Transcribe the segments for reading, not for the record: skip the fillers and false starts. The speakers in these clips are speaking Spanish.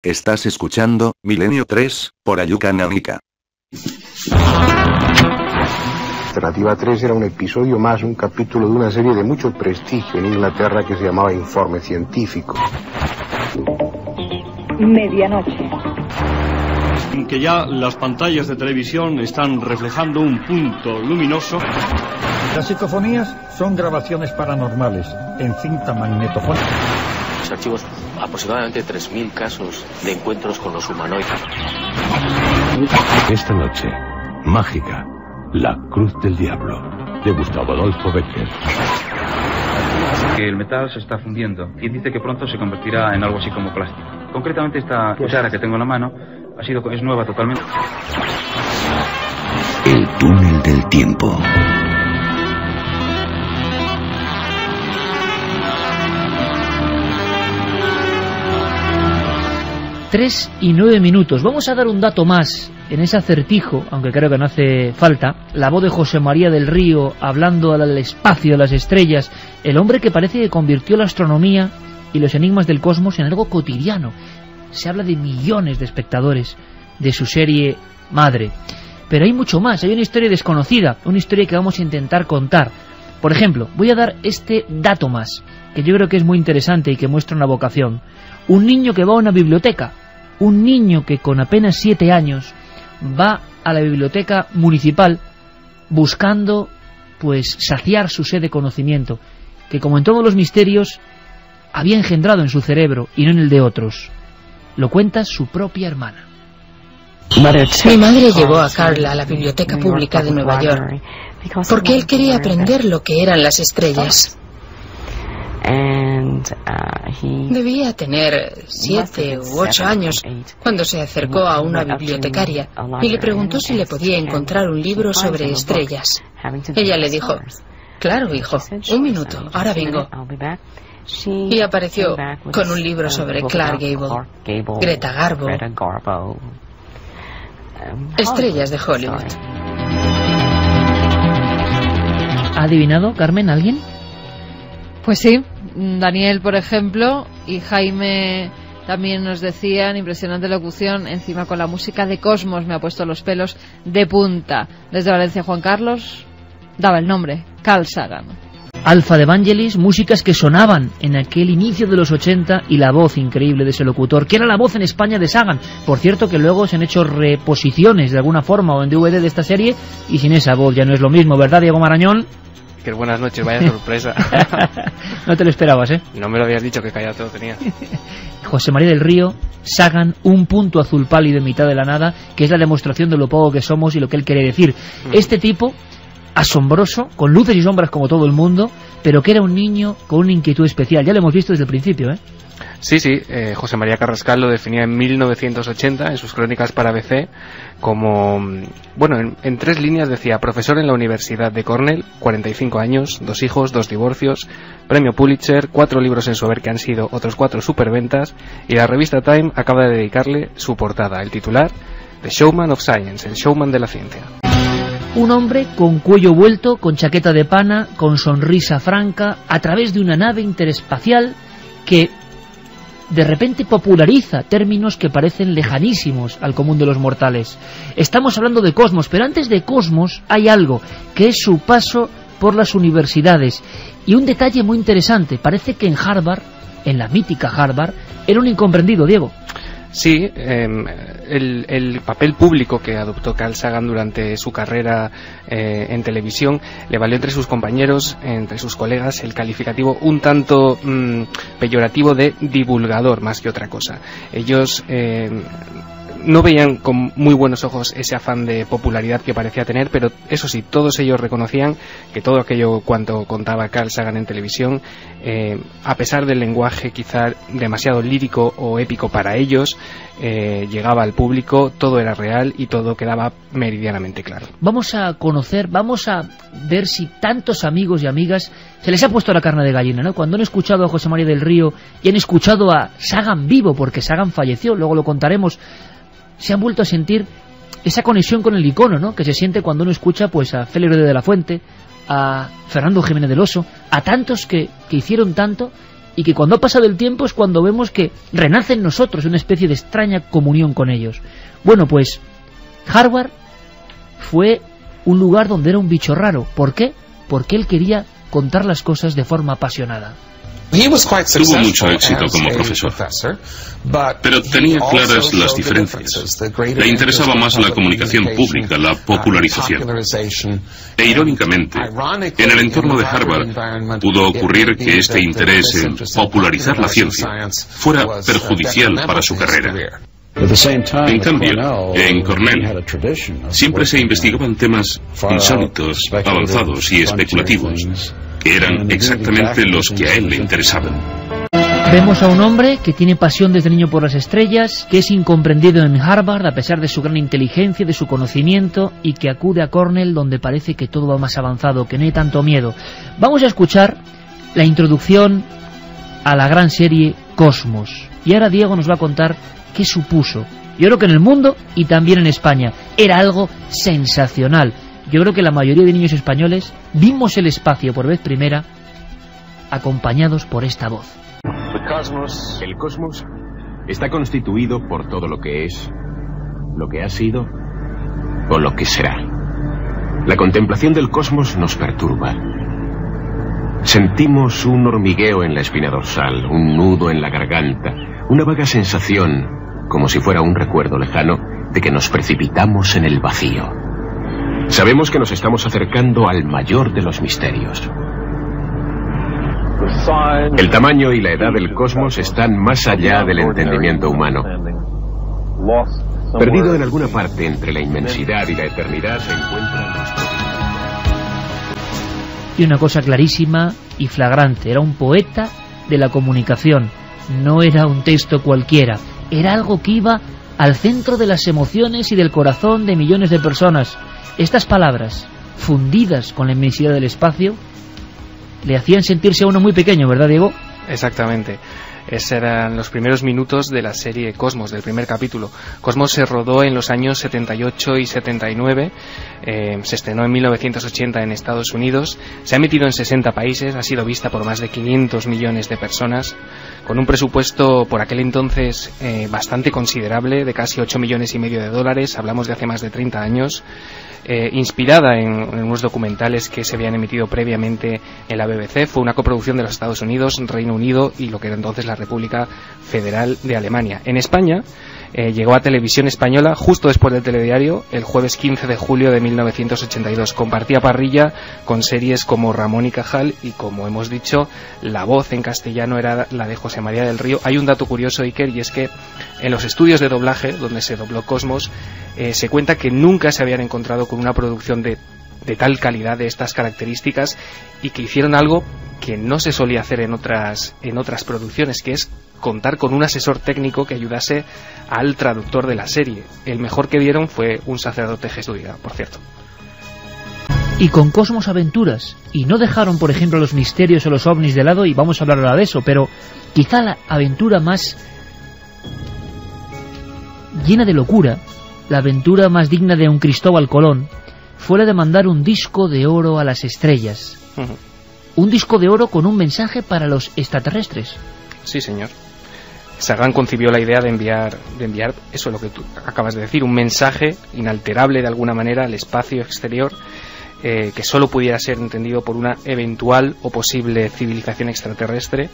Estás escuchando Milenio 3, por Ayuka Nanika. Alternativa 3 era un episodio más, un capítulo de una serie de mucho prestigio en Inglaterra que se llamaba Informe Científico. Medianoche. Que ya las pantallas de televisión están reflejando un punto luminoso. Las psicofonías son grabaciones paranormales en cinta magnetofónica. Los archivos aproximadamente 3.000 casos de encuentros con los humanoides. Esta noche, mágica, La Cruz del Diablo, de Gustavo Adolfo Bécquer. Que el metal se está fundiendo y dice que pronto se convertirá en algo así como plástico. Concretamente esta cuchara que tengo en la mano es nueva totalmente. El túnel del tiempo. Tres y 9 minutos. Vamos a dar un dato más en ese acertijo, aunque creo que no hace falta. La voz de José María del Río hablando al espacio, a las estrellas. El hombre que parece que convirtió la astronomía y los enigmas del cosmos en algo cotidiano. Se habla de millones de espectadores de su serie madre. Pero hay mucho más, hay una historia desconocida, una historia que vamos a intentar contar. Por ejemplo, voy a dar este dato más, que yo creo que es muy interesante y que muestra una vocación. Un niño que va a una biblioteca, un niño que con apenas 7 años va a la biblioteca municipal buscando, pues, saciar su sed de conocimiento, que como en todos los misterios había engendrado en su cerebro y no en el de otros. Lo cuenta su propia hermana. Mi madre llevó a Carl a la biblioteca pública de Nueva York porque él quería aprender lo que eran las estrellas. Debía tener 7 u 8 años cuando se acercó a una bibliotecaria y le preguntó si le podía encontrar un libro sobre estrellas. Ella le dijo: claro, hijo, un minuto, ahora vengo. Y apareció con un libro sobre Clark Gable, Greta Garbo, estrellas de Hollywood. ¿Ha adivinado, Carmen, alguien? Pues sí, Daniel, por ejemplo, y Jaime también nos decían, impresionante locución, encima con la música de Cosmos, me ha puesto los pelos de punta. Desde Valencia, Juan Carlos daba el nombre, Carl Sagan. Alfa de Vangelis, músicas que sonaban en aquel inicio de los 80 y la voz increíble de ese locutor, que era la voz en España de Sagan. Por cierto, que luego se han hecho reposiciones de alguna forma o en DVD de esta serie y sin esa voz ya no es lo mismo, ¿verdad, Diego Marañón? Que buenas noches, vaya sorpresa. No te lo esperabas, ¿eh? No me lo habías dicho, que callado lo tenía. José María del Río, Sagan, un punto azul pálido en mitad de la nada, que es la demostración de lo poco que somos y lo que él quiere decir. Este tipo, asombroso, con luces y sombras como todo el mundo, pero que era un niño con una inquietud especial. Ya lo hemos visto desde el principio, ¿eh? Sí, José María Carrascal lo definía en 1980 en sus crónicas para ABC como, bueno, en 3 líneas decía: profesor en la Universidad de Cornell, 45 años, 2 hijos, 2 divorcios, premio Pulitzer, 4 libros en su haber que han sido otros 4 superventas, y la revista Time acaba de dedicarle su portada, el titular: The Showman of Science, el showman de la ciencia. Un hombre con cuello vuelto, con chaqueta de pana, con sonrisa franca, a través de una nave interespacial que de repente populariza términos que parecen lejanísimos al común de los mortales. Estamos hablando de Cosmos, pero antes de Cosmos hay algo, que es su paso por las universidades. Y un detalle muy interesante, parece que en Harvard, en la mítica Harvard, era un incomprendido, Diego. Sí, el papel público que adoptó Carl Sagan durante su carrera en televisión le valió entre sus compañeros, entre sus colegas, el calificativo un tanto peyorativo de divulgador más que otra cosa. Ellos no veían con muy buenos ojos ese afán de popularidad que parecía tener, pero eso sí, todos ellos reconocían que todo aquello cuanto contaba Carl Sagan en televisión, a pesar del lenguaje quizá demasiado lírico o épico para ellos, llegaba al público, todo era real y todo quedaba meridianamente claro. Vamos a conocer, vamos a ver si tantos amigos y amigas se les ha puesto la carne de gallina, ¿no? Cuando han escuchado a José María del Río y han escuchado a Sagan vivo, porque Sagan falleció, luego lo contaremos, se han vuelto a sentir esa conexión con el icono, ¿no?, que se siente cuando uno escucha pues a Félix de la Fuente, a Fernando Jiménez del Oso, a tantos que hicieron tanto y que cuando ha pasado el tiempo es cuando vemos que renace en nosotros una especie de extraña comunión con ellos. Bueno, pues Harvard fue un lugar donde era un bicho raro. ¿Por qué? Porque él quería contar las cosas de forma apasionada. Tuvo mucho éxito como profesor, pero tenía claras las diferencias. Le interesaba más la comunicación pública, la popularización. E irónicamente, en el entorno de Harvard pudo ocurrir que este interés en popularizar la ciencia fuera perjudicial para su carrera. En cambio, en Cornell siempre se investigaban temas insólitos, avanzados y especulativos, que eran exactamente los que a él le interesaban. Vemos a un hombre que tiene pasión desde niño por las estrellas, que es incomprendido en Harvard a pesar de su gran inteligencia, de su conocimiento, y que acude a Cornell donde parece que todo va más avanzado, que no hay tanto miedo. Vamos a escuchar la introducción a la gran serie Cosmos. Y ahora Diego nos va a contar qué supuso. Yo creo que en el mundo y también en España era algo sensacional. Yo creo que la mayoría de niños españoles vimos el espacio por vez primera acompañados por esta voz. El cosmos está constituido por todo lo que es, lo que ha sido o lo que será. La contemplación del cosmos nos perturba. Sentimos un hormigueo en la espina dorsal, un nudo en la garganta, una vaga sensación, como si fuera un recuerdo lejano, de que nos precipitamos en el vacío. Sabemos que nos estamos acercando al mayor de los misterios. El tamaño y la edad del cosmos están más allá del entendimiento humano. Perdido en alguna parte entre la inmensidad y la eternidad se encuentra nuestro... Y una cosa clarísima y flagrante, era un poeta de la comunicación, no era un texto cualquiera, era algo que iba al centro de las emociones y del corazón de millones de personas. Estas palabras, fundidas con la inmensidad del espacio, le hacían sentirse a uno muy pequeño, ¿verdad, Diego? Exactamente. Esos eran los primeros minutos de la serie Cosmos, del primer capítulo. Cosmos se rodó en los años 78 y 79, se estrenó en 1980 en Estados Unidos, se ha emitido en 60 países, ha sido vista por más de 500 millones de personas, con un presupuesto por aquel entonces bastante considerable, de casi 8 millones y medio de dólares, hablamos de hace más de 30 años, inspirada en unos documentales que se habían emitido previamente en la BBC. Fue una coproducción de los Estados Unidos, Reino Unido y lo que era entonces la República Federal de Alemania. En España llegó a Televisión Española justo después del telediario, el jueves 15 de julio de 1982. Compartía parrilla con series como Ramón y Cajal y, como hemos dicho, la voz en castellano era la de José María del Río. Hay un dato curioso, Iker, y es que en los estudios de doblaje, donde se dobló Cosmos, se cuenta que nunca se habían encontrado con una producción de tal calidad, de estas características, y que hicieron algo que no se solía hacer en otras producciones, que es contar con un asesor técnico que ayudase al traductor de la serie. El mejor que dieron fue un sacerdote jesuita, por cierto. Y con Cosmos aventuras, y no dejaron, por ejemplo, los misterios o los ovnis de lado, y vamos a hablar ahora de eso, pero quizá la aventura más llena de locura, la aventura más digna de un Cristóbal Colón, fue la de mandar un disco de oro a las estrellas. Un disco de oro con un mensaje para los extraterrestres. Sí, señor. Sagan concibió la idea de enviar eso, lo que tú acabas de decir, un mensaje inalterable de alguna manera al espacio exterior, que solo pudiera ser entendido por una eventual o posible civilización extraterrestre.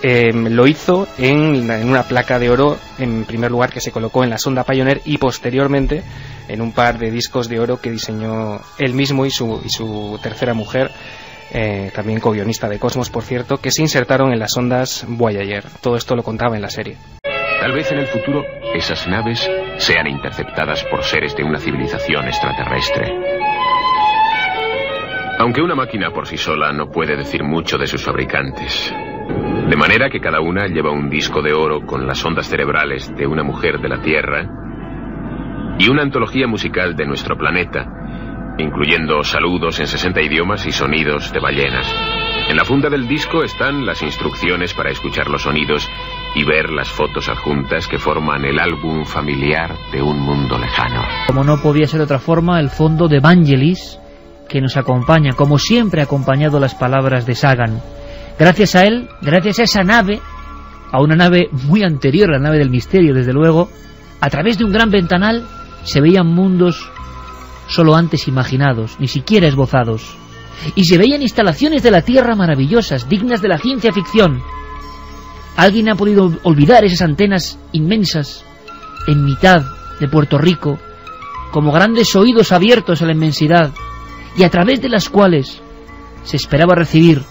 Lo hizo en una placa de oro, en primer lugar, que se colocó en la sonda Pioneer, y posteriormente en un par de discos de oro que diseñó él mismo y su tercera mujer, también co-guionista de Cosmos, por cierto, que se insertaron en las sondas Voyager. Todo esto lo contaba en la serie. Tal vez en el futuro esas naves sean interceptadas por seres de una civilización extraterrestre. Aunque una máquina por sí sola no puede decir mucho de sus fabricantes. De manera que cada una lleva un disco de oro con las ondas cerebrales de una mujer de la Tierra y una antología musical de nuestro planeta, incluyendo saludos en 60 idiomas y sonidos de ballenas. En la funda del disco están las instrucciones para escuchar los sonidos y ver las fotos adjuntas que forman el álbum familiar de un mundo lejano. Como no podía ser de otra forma, el fondo de Vangelis, que nos acompaña, como siempre ha acompañado las palabras de Sagan. Gracias a él, gracias a esa nave, a una nave muy anterior, la nave del misterio, desde luego, a través de un gran ventanal se veían mundos solo antes imaginados, ni siquiera esbozados. Y se veían instalaciones de la Tierra maravillosas, dignas de la ciencia ficción. ¿Alguien ha podido olvidar esas antenas inmensas en mitad de Puerto Rico, como grandes oídos abiertos a la inmensidad, y a través de las cuales se esperaba recibir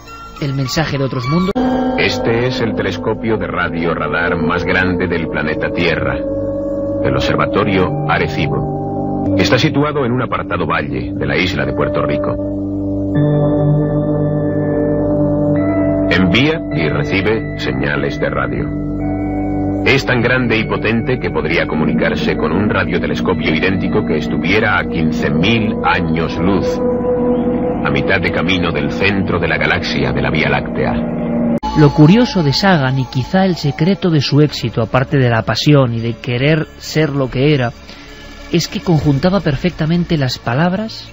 el mensaje de otros mundos? Este es el telescopio de radio radar más grande del planeta Tierra, el Observatorio Arecibo. Está situado en un apartado valle de la isla de Puerto Rico. Envía y recibe señales de radio. Es tan grande y potente que podría comunicarse con un radiotelescopio idéntico que estuviera a 15.000 años luz, a mitad de camino del centro de la galaxia de la Vía Láctea. Lo curioso de Sagan, y quizá el secreto de su éxito, aparte de la pasión y de querer ser lo que era, es que conjuntaba perfectamente las palabras,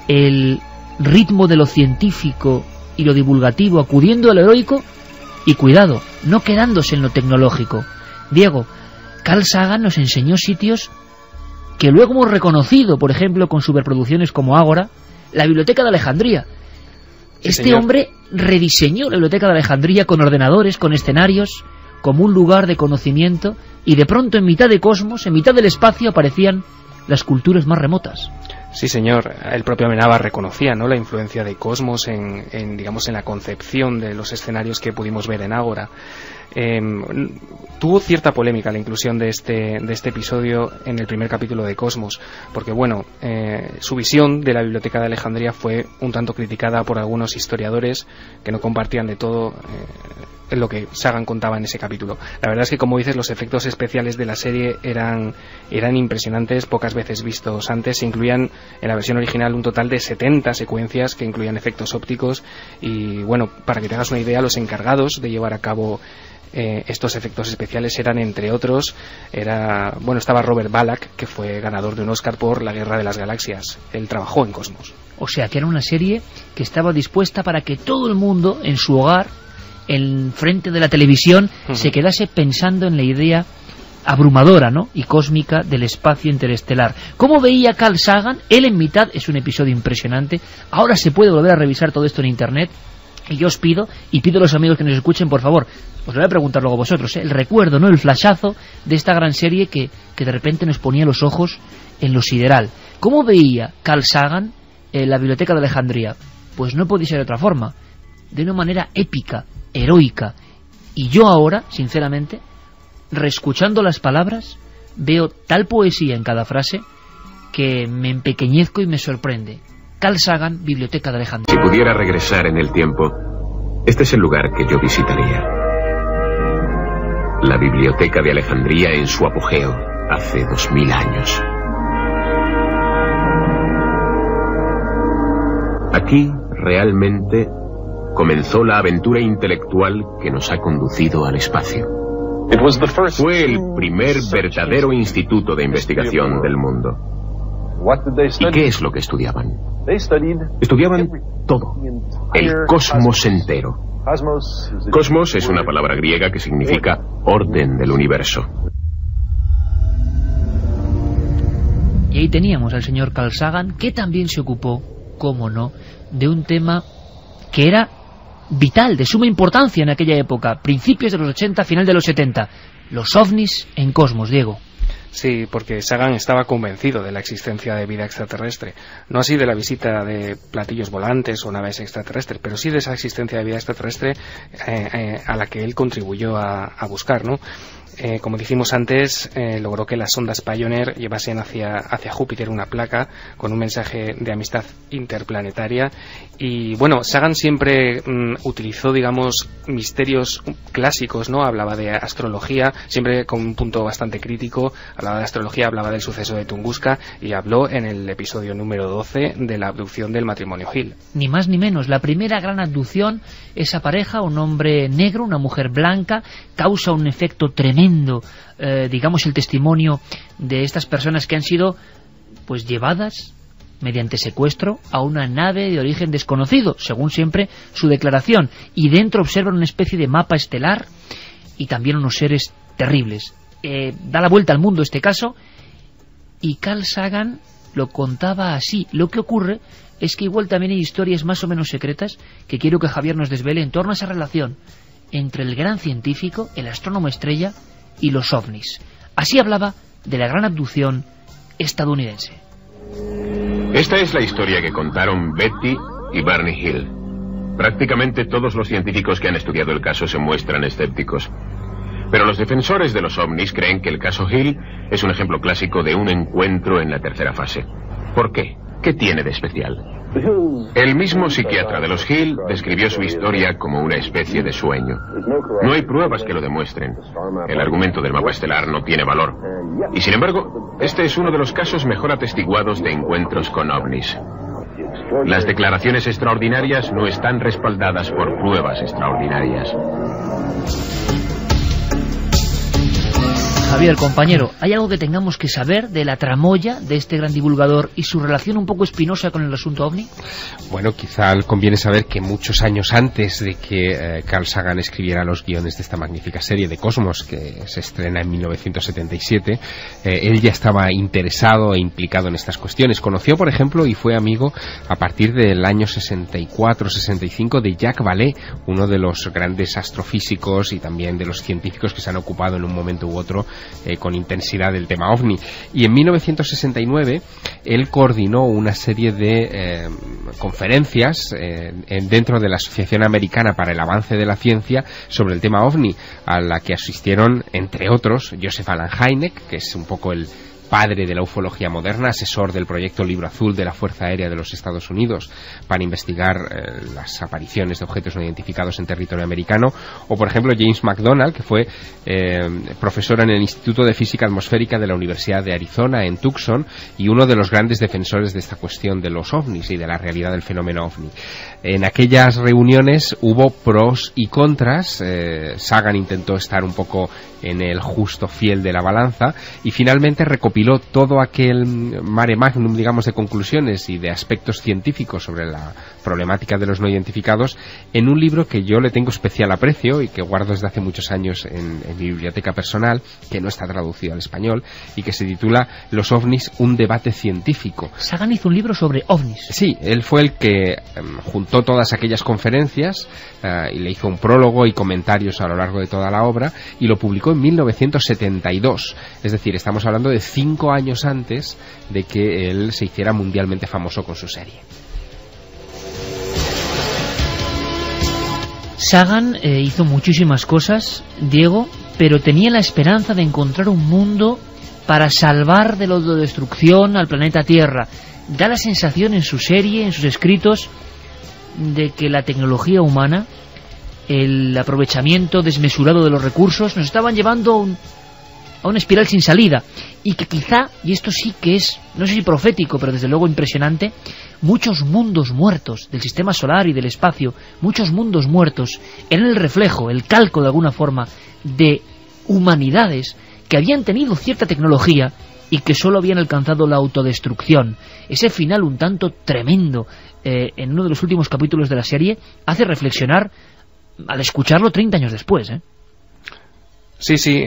el ritmo de lo científico y lo divulgativo, acudiendo al heroico y, cuidado, no quedándose en lo tecnológico. Diego, Carl Sagan nos enseñó sitios que luego hemos reconocido, por ejemplo, con superproducciones como Ágora, la Biblioteca de Alejandría. Sí, este señor. Hombre rediseñó la Biblioteca de Alejandría con ordenadores, con escenarios, como un lugar de conocimiento, y de pronto en mitad de Cosmos, en mitad del espacio, aparecían las culturas más remotas. Sí, señor. El propio Amenábar reconocía, ¿no?, la influencia de Cosmos digamos, en la concepción de los escenarios que pudimos ver en Ágora. Tuvo cierta polémica la inclusión de este episodio en el primer capítulo de Cosmos, porque bueno, su visión de la Biblioteca de Alejandría fue un tanto criticada por algunos historiadores que no compartían de todo lo que Sagan contaba en ese capítulo. La verdad es que, como dices, los efectos especiales de la serie eran impresionantes, pocas veces vistos antes. Se incluían en la versión original un total de 70 secuencias que incluían efectos ópticos, y bueno, para que te hagas una idea, los encargados de llevar a cabo estos efectos especiales eran, entre otros, estaba Robert Balak, que fue ganador de un Oscar por La Guerra de las Galaxias. Él trabajó en Cosmos. O sea, que era una serie que estaba dispuesta para que todo el mundo, en su hogar, en frente de la televisión, se quedase pensando en la idea abrumadora, ¿no?, y cósmica del espacio interestelar. ¿Cómo veía Carl Sagan? Él en mitad, es un episodio impresionante. Ahora se puede volver a revisar todo esto en internet. Y yo os pido, y pido a los amigos que nos escuchen, por favor, os lo voy a preguntar luego vosotros, el recuerdo, ¿no?, el flashazo de esta gran serie que de repente nos ponía los ojos en lo sideral. ¿Cómo veía Carl Sagan la Biblioteca de Alejandría? Pues no podía ser de otra forma, de una manera épica, heroica. Y yo ahora, sinceramente, reescuchando las palabras, veo tal poesía en cada frase que me empequeñezco y me sorprende. Carl Sagan, Biblioteca de Alejandría. Si pudiera regresar en el tiempo, este es el lugar que yo visitaría. La Biblioteca de Alejandría en su apogeo, hace 2000 años. Aquí, realmente, comenzó la aventura intelectual que nos ha conducido al espacio. Fue el primer verdadero instituto de investigación del mundo. ¿Y qué es lo que estudiaban? Estudiaban todo, el cosmos entero. Cosmos es una palabra griega que significa orden del universo. Y ahí teníamos al señor Carl Sagan, que también se ocupó, cómo no, de un tema que era vital, de suma importancia en aquella época, principios de los 80, final de los 70, los ovnis en Cosmos. Diego. Sí, porque Sagan estaba convencido de la existencia de vida extraterrestre. No así de la visita de platillos volantes o naves extraterrestres, pero sí de esa existencia de vida extraterrestre a la que él contribuyó a buscar, ¿no? Como dijimos antes, logró que las sondas Pioneer llevasen hacia Júpiter una placa con un mensaje de amistad interplanetaria. Y bueno, Sagan siempre utilizó, digamos, misterios clásicos, ¿no? Hablaba de astrología, siempre con un punto bastante crítico. Hablaba de astrología, hablaba del suceso de Tunguska, y habló en el episodio número 12 de la abducción del matrimonio Hill. Ni más ni menos, la primera gran abducción, esa pareja, un hombre negro, una mujer blanca, causa un efecto tremendo. Digamos, el testimonio de estas personas que han sido pues llevadas mediante secuestro, a una nave de origen desconocido, según siempre su declaración, y dentro observan una especie de mapa estelar y también unos seres terribles. Da la vuelta al mundo este caso, y Carl Sagan lo contaba así. Lo que ocurre es que igual también hay historias más o menos secretas que quiero que Javier nos desvele en torno a esa relación entre el gran científico, el astrónomo estrella, y los ovnis. Así hablaba de la gran abducción estadounidense. Esta es la historia que contaron Betty y Barney Hill. Prácticamente todos los científicos que han estudiado el caso se muestran escépticos. Pero los defensores de los ovnis creen que el caso Hill es un ejemplo clásico de un encuentro en la tercera fase. ¿Por qué? ¿Qué tiene de especial? El mismo psiquiatra de los Hill describió su historia como una especie de sueño. No hay pruebas que lo demuestren. El argumento del mapa estelar no tiene valor. Y sin embargo, este es uno de los casos mejor atestiguados de encuentros con ovnis. Las declaraciones extraordinarias no están respaldadas por pruebas extraordinarias. Javier, compañero, ¿hay algo que tengamos que saber de la tramoya de este gran divulgador y su relación un poco espinosa con el asunto ovni? Bueno, quizá conviene saber que muchos años antes de que Carl Sagan escribiera los guiones de esta magnífica serie de Cosmos, que se estrena en 1977, él ya estaba interesado e implicado en estas cuestiones. Conoció, por ejemplo, y fue amigo a partir del año 64-65 de Jacques Vallée, uno de los grandes astrofísicos y también de los científicos que se han ocupado en un momento u otro con intensidad del tema ovni. Y en 1969 él coordinó una serie de conferencias dentro de la Asociación Americana para el Avance de la Ciencia sobre el tema ovni, a la que asistieron, entre otros, Joseph Allen Hynek, que es un poco el padre de la ufología moderna, asesor del proyecto Libro Azul de la Fuerza Aérea de los Estados Unidos para investigar las apariciones de objetos no identificados en territorio americano, o por ejemplo James McDonald, que fue profesor en el Instituto de Física Atmosférica de la Universidad de Arizona en Tucson y uno de los grandes defensores de esta cuestión de los ovnis y de la realidad del fenómeno ovni. En aquellas reuniones hubo pros y contras. Sagan intentó estar un poco en el justo fiel de la balanza y finalmente recopiló todo aquel mare magnum, digamos, de conclusiones y de aspectos científicos sobre la problemática de los no identificados en un libro que yo le tengo especial aprecio y que guardo desde hace muchos años en mi biblioteca personal, que no está traducido al español, y que se titula Los ovnis, un debate científico. Sagan hizo un libro sobre ovnis. Sí, él fue el que juntó todas aquellas conferencias y le hizo un prólogo y comentarios a lo largo de toda la obra y lo publicó en 1972, es decir, estamos hablando de 5 años antes de que él se hiciera mundialmente famoso con su serie. Sagan hizo muchísimas cosas, Diego, pero tenía la esperanza de encontrar un mundo para salvar de la autodestrucción al planeta Tierra. Da la sensación en su serie, en sus escritos, de que la tecnología humana, el aprovechamiento desmesurado de los recursos, nos estaban llevando a una espiral sin salida, y que quizá, y esto sí que es, no sé si profético, pero desde luego impresionante, muchos mundos muertos del sistema solar y del espacio, muchos mundos muertos, eran el reflejo, el calco de alguna forma, de humanidades que habían tenido cierta tecnología y que solo habían alcanzado la autodestrucción. Ese final un tanto tremendo en uno de los últimos capítulos de la serie hace reflexionar al escucharlo 30 años después, Sí,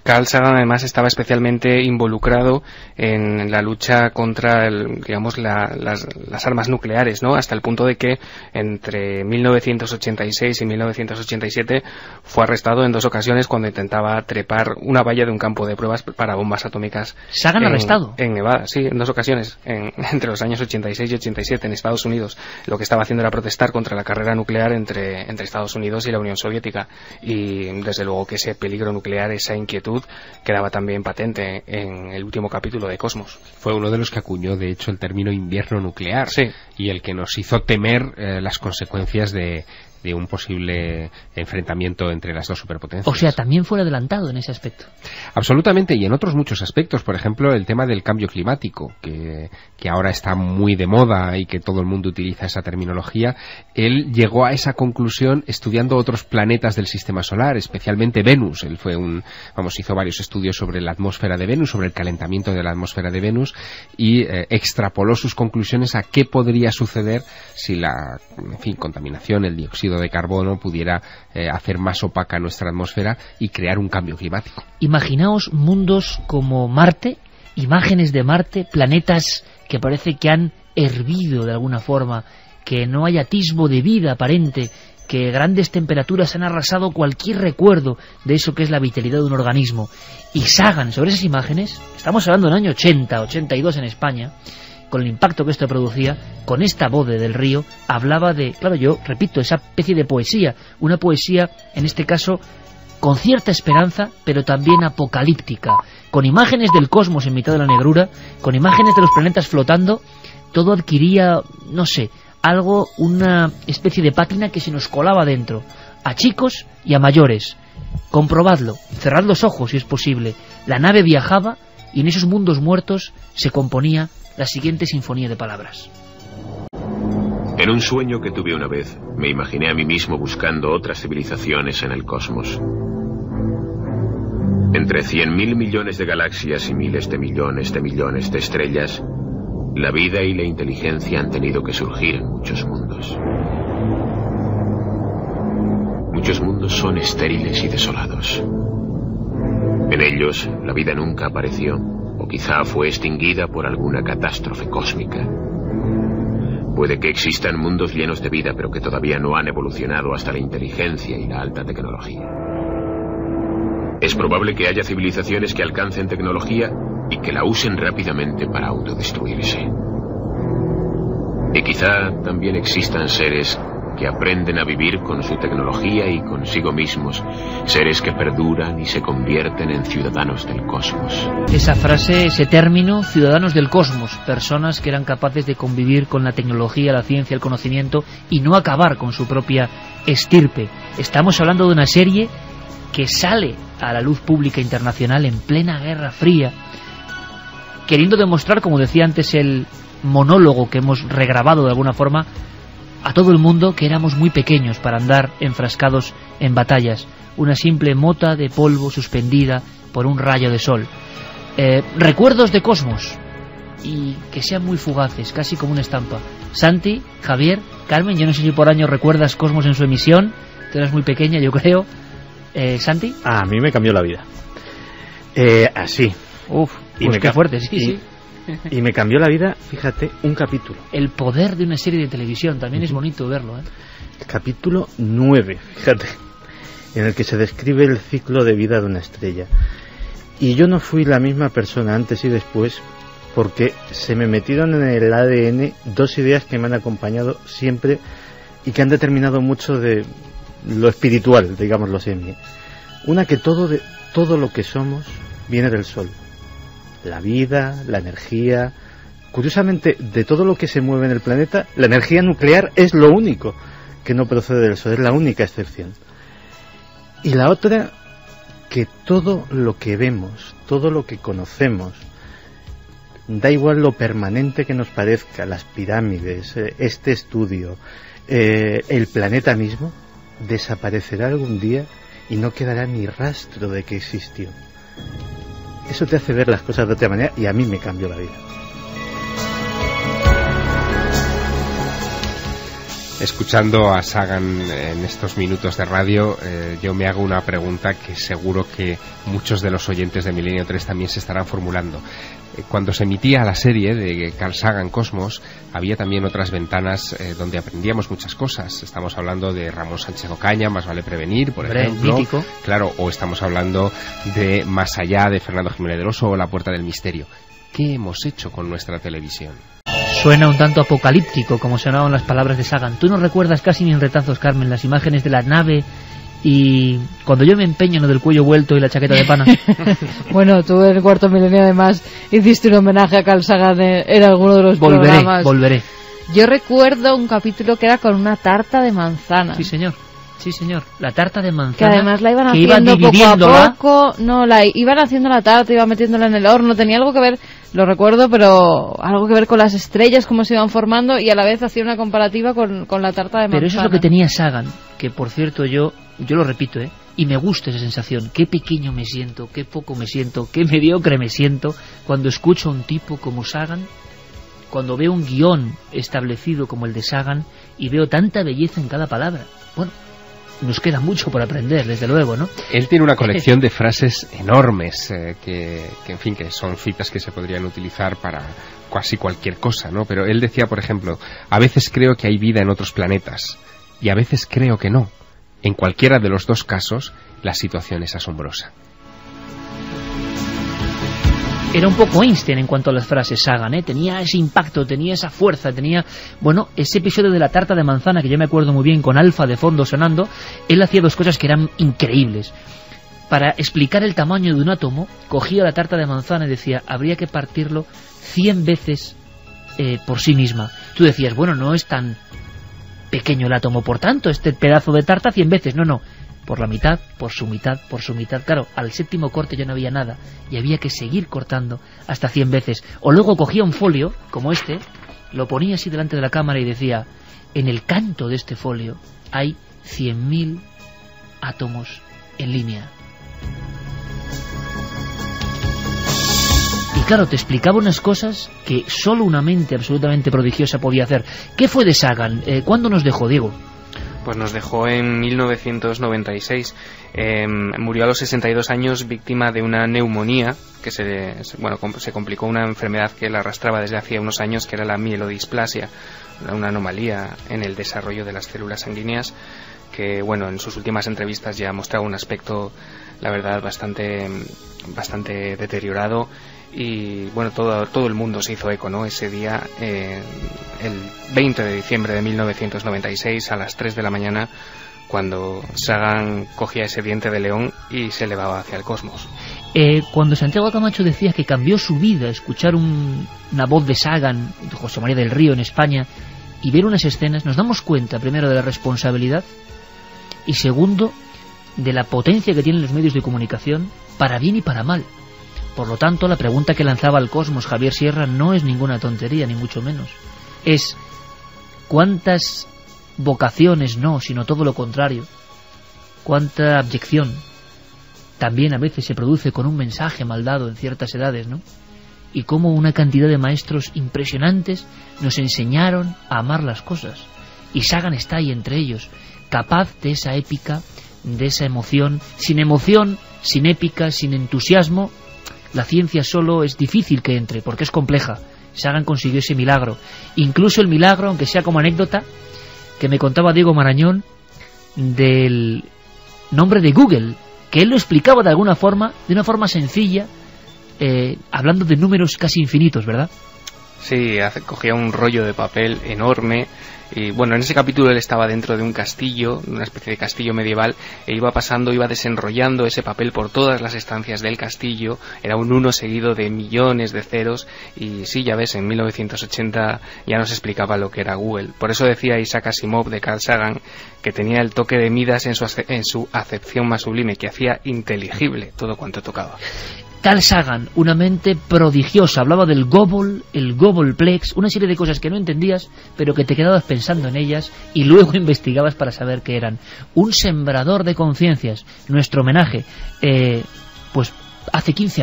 Carl Sagan además estaba especialmente involucrado en la lucha contra, las armas nucleares, ¿no? Hasta el punto de que entre 1986 y 1987 fue arrestado en 2 ocasiones cuando intentaba trepar una valla de un campo de pruebas para bombas atómicas. ¿Sagan arrestado? En Nevada, sí, en 2 ocasiones, entre los años 86 y 87 en Estados Unidos. Lo que estaba haciendo era protestar contra la carrera nuclear entre Estados Unidos y la Unión Soviética, y desde luego que ese peligro nuclear, esa inquietud, quedaba también patente en el último capítulo de Cosmos. Fue uno de los que acuñó, de hecho, el término invierno nuclear, sí, y el que nos hizo temer las consecuencias de de un posible enfrentamiento entre las dos superpotencias. O sea, también fue adelantado en ese aspecto. Absolutamente, y en otros muchos aspectos. Por ejemplo, el tema del cambio climático, que ahora está muy de moda y que todo el mundo utiliza esa terminología. Él llegó a esa conclusión estudiando otros planetas del sistema solar, especialmente Venus. Él hizo varios estudios sobre la atmósfera de Venus, sobre el calentamiento de la atmósfera de Venus, y extrapoló sus conclusiones a qué podría suceder si la contaminación, el dióxido de carbono, pudiera hacer más opaca nuestra atmósfera y crear un cambio climático. Imaginaos mundos como Marte, imágenes de Marte, planetas que parece que han hervido de alguna forma, que no hay atisbo de vida aparente, que grandes temperaturas han arrasado cualquier recuerdo de eso que es la vitalidad de un organismo. Y Sagan, sobre esas imágenes, estamos hablando del año 80, 82 en España, con el impacto que esto producía, con esta voz de Del Río, hablaba de, claro, yo repito, esa especie de poesía, una poesía, en este caso, con cierta esperanza, pero también apocalíptica, con imágenes del cosmos en mitad de la negrura, con imágenes de los planetas flotando. Todo adquiría, no sé, algo, una especie de pátina que se nos colaba dentro, a chicos y a mayores. Comprobadlo, cerrad los ojos si es posible. La nave viajaba y en esos mundos muertos se componía la siguiente sinfonía de palabras. En un sueño que tuve una vez, me imaginé a mí mismo buscando otras civilizaciones en el cosmos. Entre 100.000 millones de galaxias y miles de millones de estrellas, la vida y la inteligencia han tenido que surgir en muchos mundos. Muchos mundos son estériles y desolados. En ellos, la vida nunca apareció, o quizá fue extinguida por alguna catástrofe cósmica. Puede que existan mundos llenos de vida, pero que todavía no han evolucionado hasta la inteligencia y la alta tecnología. Es probable que haya civilizaciones que alcancen tecnología y que la usen rápidamente para autodestruirse. Y quizá también existan seres que aprenden a vivir con su tecnología y consigo mismos, seres que perduran y se convierten en ciudadanos del cosmos. Esa frase, ese término, ciudadanos del cosmos, personas que eran capaces de convivir con la tecnología, la ciencia, el conocimiento y no acabar con su propia estirpe. Estamos hablando de una serie que sale a la luz pública internacional en plena Guerra Fría, queriendo demostrar, como decía antes el monólogo que hemos regrabado de alguna forma, a todo el mundo que éramos muy pequeños para andar enfrascados en batallas, una simple mota de polvo suspendida por un rayo de sol. Recuerdos de Cosmos, y que sean muy fugaces, casi como una estampa. Santi, Javier, Carmen, yo no sé si por año recuerdas Cosmos en su emisión, tú eras muy pequeña, yo creo. Santi. A mí me cambió la vida. Así. Uf, pues qué fuerte, sí. Y me cambió la vida, fíjate, un capítulo. El poder de una serie de televisión, también es bonito verlo, ¿eh? El capítulo 9, fíjate, en el que se describe el ciclo de vida de una estrella. Y yo no fui la misma persona antes y después, porque se me metieron en el ADN dos ideas que me han acompañado siempre y que han determinado mucho de lo espiritual, digámoslo así en mí. Una, que todo lo que somos viene del Sol. La vida, la energía. Curiosamente, de todo lo que se mueve en el planeta, la energía nuclear es lo único que no procede del Sol, es la única excepción. Y la otra, que todo lo que vemos, todo lo que conocemos, da igual lo permanente que nos parezca, las pirámides, este estudio, el planeta mismo, desaparecerá algún día y no quedará ni rastro de que existió. Eso te hace ver las cosas de otra manera y a mí me cambió la vida. Escuchando a Sagan en estos minutos de radio, yo me hago una pregunta que seguro que muchos de los oyentes de Milenio 3 también se estarán formulando. Cuando se emitía la serie de Carl Sagan Cosmos, había también otras ventanas donde aprendíamos muchas cosas. Estamos hablando de Ramón Sánchez Ocaña, Más vale prevenir, por ejemplo. Mítico. Claro, o estamos hablando de Más allá, de Fernando Jiménez del Oso, o La puerta del misterio. ¿Qué hemos hecho con nuestra televisión? Suena un tanto apocalíptico, como sonaban las palabras de Sagan. Tú no recuerdas casi ni en retazos, Carmen, las imágenes de la nave y cuando yo me empeño en lo del cuello vuelto y la chaqueta de pana. Bueno, tú en el Cuarto Milenio además hiciste un homenaje a Carl Sagan en alguno de los programas. Volveré. Yo recuerdo un capítulo que era con una tarta de manzana. Sí, señor. Sí, señor. La tarta de manzana. Que además la iban haciendo poco a poco. No, iban haciendo la tarta, iban metiéndola en el horno. Tenía algo que ver, lo recuerdo, pero algo que ver con las estrellas, cómo se iban formando, y a la vez hacía una comparativa con la tarta de manzana. Pero eso es lo que tenía Sagan, que por cierto yo lo repito, y me gusta esa sensación. Qué pequeño me siento, qué poco me siento, qué mediocre me siento cuando escucho a un tipo como Sagan, cuando veo un guión establecido como el de Sagan y veo tanta belleza en cada palabra. Bueno, nos queda mucho por aprender, desde luego, ¿no? Él tiene una colección de frases enormes que en fin, que son citas que se podrían utilizar para casi cualquier cosa, ¿no? Pero él decía, por ejemplo, a veces creo que hay vida en otros planetas y a veces creo que no. En cualquiera de los dos casos, la situación es asombrosa. Era un poco Einstein en cuanto a las frases, Sagan, tenía ese impacto, tenía esa fuerza, tenía, bueno, ese episodio de la tarta de manzana que yo me acuerdo muy bien, con Alfa de fondo sonando. Él hacía dos cosas que eran increíbles. Para explicar el tamaño de un átomo, cogía la tarta de manzana y decía, habría que partirlo 100 veces por sí misma. Tú decías, bueno, no es tan pequeño el átomo, por tanto, este pedazo de tarta 100 veces, no, por la mitad, por su mitad, por su mitad. Claro, al séptimo corte ya no había nada y había que seguir cortando hasta 100 veces. O luego cogía un folio, como este, lo ponía así delante de la cámara y decía, en el canto de este folio hay 100.000 átomos en línea. Y claro, te explicaba unas cosas que solo una mente absolutamente prodigiosa podía hacer. ¿Qué fue de Sagan? ¿Cuándo nos dejó, Diego? Pues nos dejó en 1996. Murió a los 62 años víctima de una neumonía que se complicó, una enfermedad que la arrastraba desde hacía unos años, que era la mielodisplasia, una anomalía en el desarrollo de las células sanguíneas, que bueno, en sus últimas entrevistas ya mostraba un aspecto, la verdad, bastante deteriorado. Y bueno, todo el mundo se hizo eco, ¿no? Ese día, el 20 de diciembre de 1996, a las 3 de la mañana, cuando Sagan cogía ese diente de león y se elevaba hacia el cosmos. Cuando Santiago Camacho decía que cambió su vida escuchar una voz de Sagan, de José María del Río en España, y ver unas escenas, nos damos cuenta, primero, de la responsabilidad y segundo, de la potencia que tienen los medios de comunicación, para bien y para mal. Por lo tanto, la pregunta que lanzaba al cosmos Javier Sierra no es ninguna tontería, ni mucho menos. Es, ¿cuántas vocaciones no, sino todo lo contrario? ¿Cuánta abyección también a veces se produce con un mensaje mal dado en ciertas edades, ¿no? Y cómo una cantidad de maestros impresionantes nos enseñaron a amar las cosas. Y Sagan está ahí entre ellos, capaz de esa épica, de esa emoción, sin épica, sin entusiasmo. La ciencia solo es difícil que entre, porque es compleja. Sagan consiguió ese milagro. Incluso el milagro, aunque sea como anécdota, que me contaba Diego Marañón, del nombre de Google, que él lo explicaba de una forma sencilla, hablando de números casi infinitos, ¿verdad? Sí, cogía un rollo de papel enorme. Y bueno, en ese capítulo él estaba dentro de un castillo, una especie de castillo medieval, e iba desenrollando ese papel por todas las estancias del castillo. Era un 1 seguido de millones de ceros. Y sí, ya ves, en 1980 ya nos explicaba lo que era Google. Por eso decía Isaac Asimov de Carl Sagan que tenía el toque de Midas en su acepción más sublime, que hacía inteligible todo cuanto tocaba. Carl Sagan, una mente prodigiosa, hablaba del Gobble, el Gobbleplex, una serie de cosas que no entendías, pero que te quedabas pensando en ellas y luego investigabas para saber qué eran. Un sembrador de conciencias, nuestro homenaje. Pues hace 15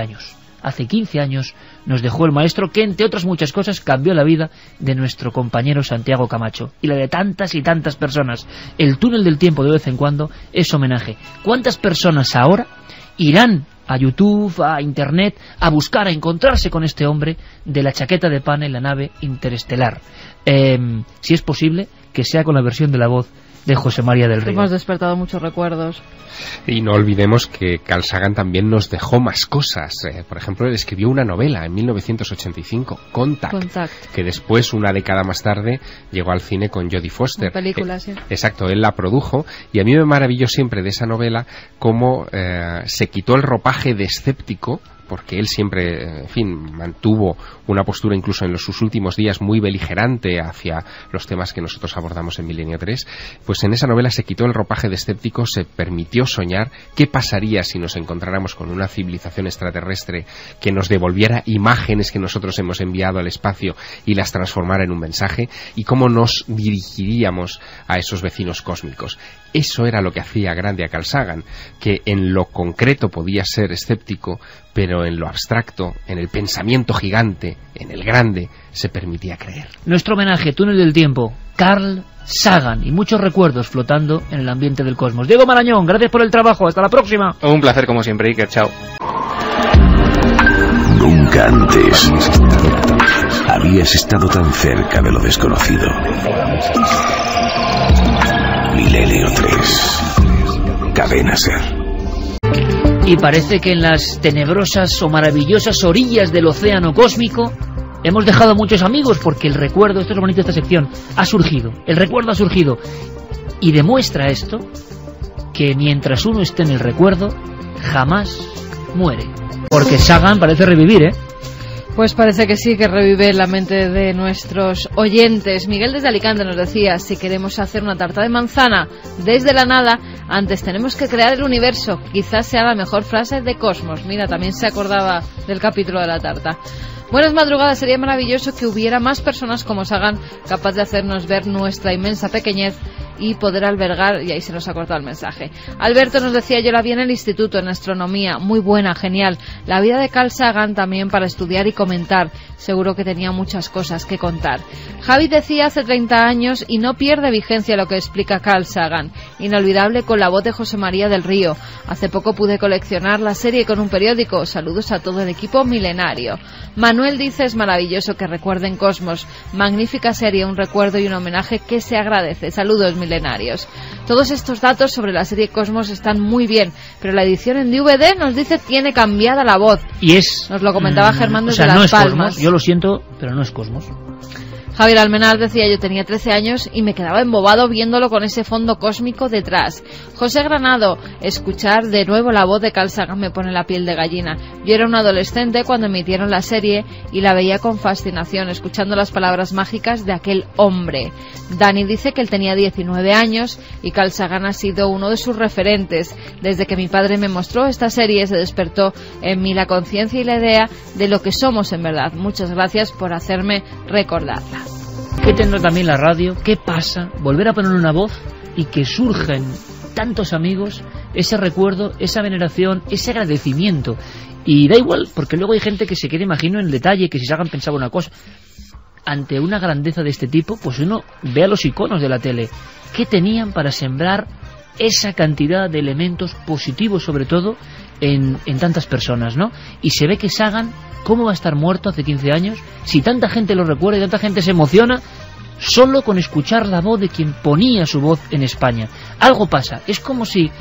años nos dejó el maestro que, entre otras muchas cosas, cambió la vida de nuestro compañero Santiago Camacho y la de tantas y tantas personas. El túnel del tiempo de vez en cuando es homenaje. ¿Cuántas personas ahora irán a YouTube, a Internet, a buscar, a encontrarse con este hombre de la chaqueta de pana en la nave interestelar? Si es posible, que sea con la versión de la voz de José María del Río. Hemos despertado muchos recuerdos. Y no olvidemos que Carl Sagan también nos dejó más cosas. Por ejemplo, él escribió una novela en 1985, Contact, que después, una década más tarde, llegó al cine con Jodie Foster. Una película, sí. Exacto, él la produjo, y a mí me maravilló siempre de esa novela cómo se quitó el ropaje de escéptico, porque él siempre, en fin, mantuvo una postura incluso en sus últimos días muy beligerante hacia los temas que nosotros abordamos en Milenio 3, pues en esa novela se quitó el ropaje de escéptico, se permitió soñar qué pasaría si nos encontráramos con una civilización extraterrestre que nos devolviera imágenes que nosotros hemos enviado al espacio y las transformara en un mensaje, y cómo nos dirigiríamos a esos vecinos cósmicos. Eso era lo que hacía grande a Carl Sagan, que en lo concreto podía ser escéptico, pero en lo abstracto, en el pensamiento gigante, en el grande, se permitía creer. Nuestro homenaje, Túnel del Tiempo, Carl Sagan, y muchos recuerdos flotando en el ambiente del cosmos. Diego Marañón, gracias por el trabajo, hasta la próxima. Un placer como siempre, Iker, chao. Nunca antes habías estado tan cerca de lo desconocido. Milenio 3, Cadena SER. Y parece que en las tenebrosas o maravillosas orillas del océano cósmico hemos dejado a muchos amigos, porque el recuerdo, esto es lo bonito de esta sección, ha surgido, el recuerdo ha surgido, y demuestra esto que mientras uno esté en el recuerdo jamás muere, porque Sagan parece revivir, Pues parece que sí, que revive la mente de nuestros oyentes. Miguel desde Alicante nos decía, si queremos hacer una tarta de manzana desde la nada, antes tenemos que crear el universo. Quizás sea la mejor frase de Cosmos. Mira, también se acordaba del capítulo de la tarta. Buenas madrugadas, sería maravilloso que hubiera más personas como Sagan, capaz de hacernos ver nuestra inmensa pequeñez y poder albergar, y ahí se nos ha cortado el mensaje. Alberto nos decía, yo la vi en el instituto, en astronomía, muy buena, genial. La vida de Carl Sagan también para estudiar y comentar, seguro que tenía muchas cosas que contar. Javi decía hace 30 años y no pierde vigencia lo que explica Carl Sagan, inolvidable con la voz de José María del Río. Hace poco pude coleccionar la serie con un periódico, saludos a todo el equipo milenario. Manuel dice, es maravilloso que recuerden Cosmos, magnífica serie, un recuerdo y un homenaje que se agradece. Saludos milenarios. Todos estos datos sobre la serie Cosmos están muy bien, pero la edición en DVD nos dice tiene cambiada la voz. Y es... Nos lo comentaba Germán desde no Las es Palmas. Cosmos, yo lo siento, pero no es Cosmos. Javier Almenar decía, yo tenía 13 años y me quedaba embobado viéndolo con ese fondo cósmico detrás. José Granado, escuchar de nuevo la voz de Carl Sagan me pone la piel de gallina. Yo era un adolescente cuando emitieron la serie y la veía con fascinación, escuchando las palabras mágicas de aquel hombre. Dani dice que él tenía 19 años y Carl Sagan ha sido uno de sus referentes. Desde que mi padre me mostró esta serie se despertó en mí la conciencia y la idea de lo que somos en verdad. Muchas gracias por hacerme recordarla. ¿Qué tendrá también la radio? ¿Qué pasa? Volver a poner una voz y que surgen tantos amigos, ese recuerdo, esa veneración, ese agradecimiento. Y da igual, porque luego hay gente que se queda, imagino, en el detalle, que si Sagan pensaba una cosa. Ante una grandeza de este tipo, pues uno ve a los iconos de la tele. ¿Qué tenían para sembrar esa cantidad de elementos positivos, sobre todo, en tantas personas, ¿no? Y se ve que Sagan, ¿cómo va a estar muerto hace 15 años? Si tanta gente lo recuerda y tanta gente se emociona solo con escuchar la voz de quien ponía su voz en España. Algo pasa, es como si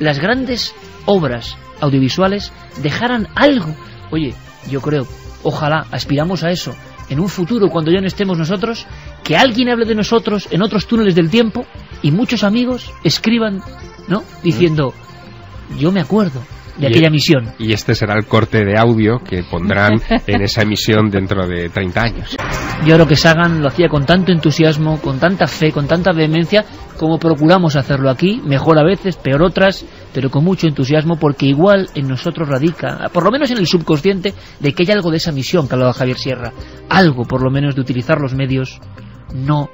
las grandes obras audiovisuales dejaran algo. Oye, yo creo, ojalá, aspiramos a eso, en un futuro cuando ya no estemos nosotros, que alguien hable de nosotros en otros túneles del tiempo y muchos amigos escriban, ¿no? Diciendo, yo me acuerdo de aquella misión. Y este será el corte de audio que pondrán en esa emisión dentro de 30 años. Yo creo que Sagan lo hacía con tanto entusiasmo, con tanta fe, con tanta vehemencia, como procuramos hacerlo aquí, mejor a veces, peor otras, pero con mucho entusiasmo, porque igual en nosotros radica, por lo menos en el subconsciente, de que hay algo de esa misión que hablaba Javier Sierra, algo por lo menos de utilizar los medios no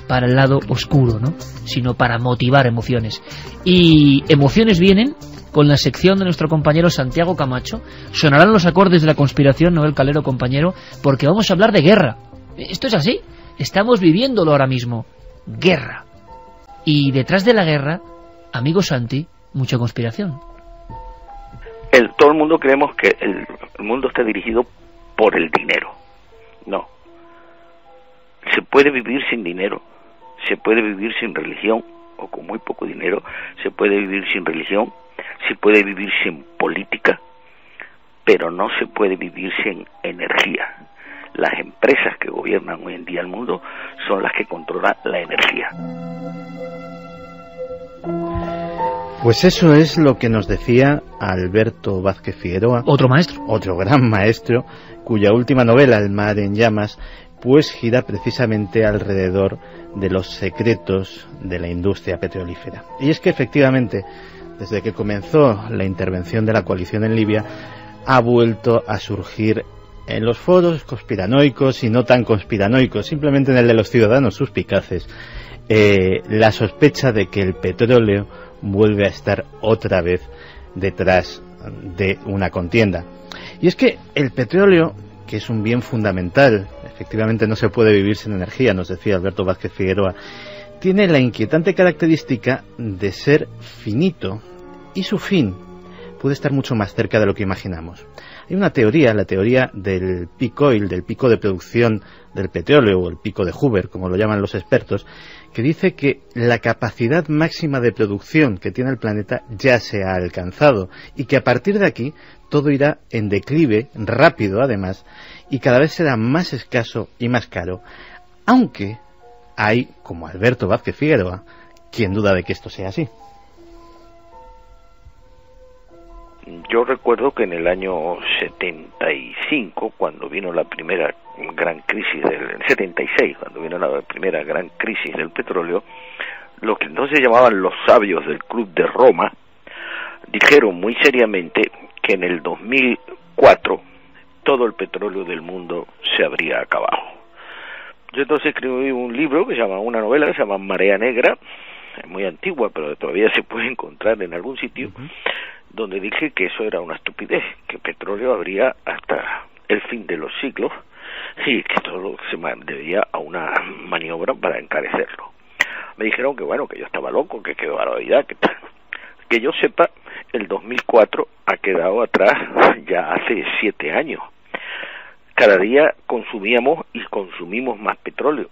para el lado oscuro, ¿no?, sino para motivar emociones. Y emociones vienen con la sección de nuestro compañero Santiago Camacho. Sonarán los acordes de la conspiración, Noel Calero, compañero, porque vamos a hablar de guerra. Esto es así, estamos viviéndolo ahora mismo. Guerra. Y detrás de la guerra, amigo Santi, mucha conspiración. Todo el mundo creemos que el mundo está dirigido por el dinero. No. Se puede vivir sin dinero, se puede vivir sin religión, o con muy poco dinero, se puede vivir sin religión, se puede vivir sin política, pero no se puede vivir sin energía. Las empresas que gobiernan hoy en día el mundo son las que controlan la energía. Pues eso es lo que nos decía Alberto Vázquez Figueroa, otro maestro, otro gran maestro, cuya última novela, El mar en llamas, pues gira precisamente alrededor de los secretos de la industria petrolífera. Y es que efectivamente, desde que comenzó la intervención de la coalición en Libia, ha vuelto a surgir en los foros conspiranoicos y no tan conspiranoicos, simplemente en el de los ciudadanos suspicaces, la sospecha de que el petróleo vuelve a estar otra vez detrás de una contienda. Y es que el petróleo, que es un bien fundamental, efectivamente no se puede vivir sin energía, nos decía Alberto Vázquez Figueroa, tiene la inquietante característica de ser finito y su fin puede estar mucho más cerca de lo que imaginamos. Hay una teoría, la teoría del peak oil, del pico de producción del petróleo, o el pico de Hoover, como lo llaman los expertos, que dice que la capacidad máxima de producción que tiene el planeta ya se ha alcanzado y que a partir de aquí todo irá en declive, rápido además, y cada vez será más escaso y más caro, aunque hay, como Alberto Vázquez Figueroa, quien duda de que esto sea así. Yo recuerdo que en el año 75, cuando vino la primera gran crisis del 76, cuando vino la primera gran crisis del petróleo, lo que entonces llamaban los sabios del Club de Roma dijeron muy seriamente que en el 2004 todo el petróleo del mundo se habría acabado. Yo entonces escribí un libro que se llama, una novela que se llama Marea Negra, es muy antigua pero todavía se puede encontrar en algún sitio, donde dije que eso era una estupidez, que el petróleo habría hasta el fin de los siglos y que todo se debía a una maniobra para encarecerlo. Me dijeron que bueno, que yo estaba loco, que qué barbaridad, que tal. Que yo sepa, el 2004 ha quedado atrás ya hace 7 años. Cada día consumíamos y consumimos más petróleo.